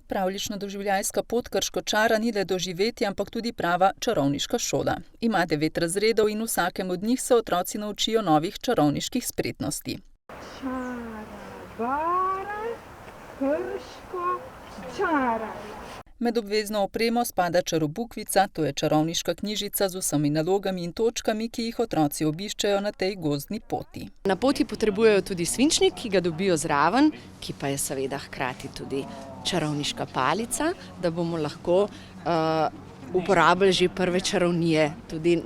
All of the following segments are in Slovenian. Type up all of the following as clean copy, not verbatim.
Pravljična doživljajska pot Krško čara ni le doživetje, ampak tudi prava čarovniška šola. Ima 9 razredov in v vsakem od njih se otroci naučijo novih čarovniških spretnosti. Čara, bara, Krško čara. Med obvezno opremo spada čarobukvica, to je čarovniška knjižica z vsemi nalogami in točkami, ki jih otroci obiščejo na tej gozdni poti. Na poti potrebujejo tudi svinčnik, ki ga dobijo zraven, ki pa je seveda hkrati tudi čarovniška palica, da bomo lahko uporabljali že prve čarovnije tudi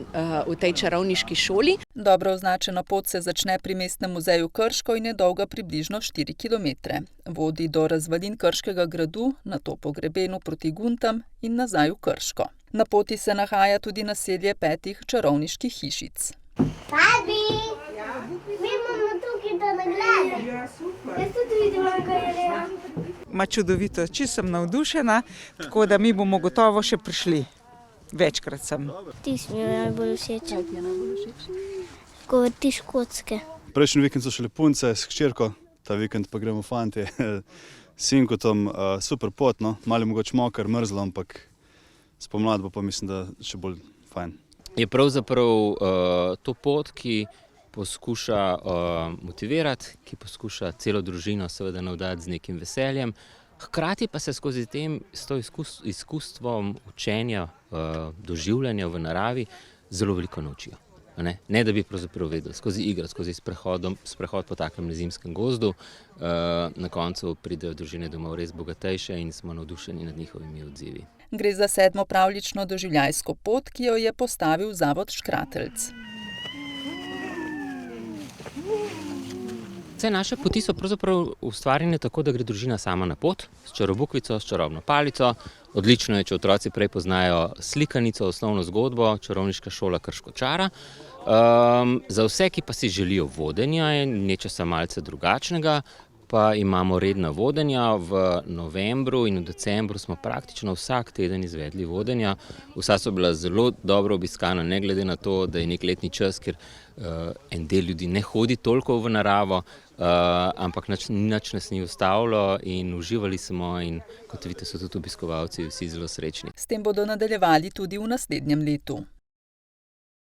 v tej čarovniški šoli. Dobro označena pot se začne pri Mestnem muzeju Krško in je dolga približno 4 kilometre. Vodi do razvalin Krškega gradu, nato po grebenu proti Guntam in nazaj v Krško. Na poti se nahaja tudi naselje 5 čarovniških hišic. Babi, mi imamo tukaj to nagrade. Jaz tudi vidim, kaj je. Čudovito, čisto sem navdušena, tako da mi bomo gotovo še prišli. Večkrat sem. Ti si mi najbolj všeč. Ko vrtiš kocke. Prejšnji vikend so šli punce s hčerko, ta vikend pa gremo fantje s sinkotom. Super pot, no. Malo mogoče mokar, mrzlo, ampak spomlad bo pa mislim, da še bolj fajn. Je pravzaprav to pot, ki poskuša motivirati, ki poskuša celo družino seveda navdati z nekim veseljem, hkrati pa se skozi s to izkustvom učenja, doživljanja v naravi zelo veliko naučijo. Ne da bi pravzaprav vedeli, skozi igro, skozi sprehod po takem zimskem gozdu, na koncu pridejo družine domov res bogatejše in smo navdušeni nad njihovimi odzivi. Gre za 7. pravljično doživljajsko pot, ki jo je postavil Zavod Škrateljc. Vse naše poti so pravzaprav ustvarjene tako, da gre družina sama na pot, s čarobukvico, s čarobno palico. Odlično je, če otroci prej poznajo slikanico, osnovno zgodbo, čarovniška šola Krško čara. Za vse, ki pa si želijo vodenja in nečesa malce drugačnega, pa imamo redna vodenja. V novembru in v decembru smo praktično vsak teden izvedli vodenja. Vsa so bila zelo dobro obiskana, ne glede na to, da je nek letni čas, ker en del ljudi ne hodi toliko v naravo, ampak nič nas ni ustavilo in uživali smo in kot vidite so tudi obiskovalci vsi zelo srečni. S tem bodo nadaljevali tudi v naslednjem letu.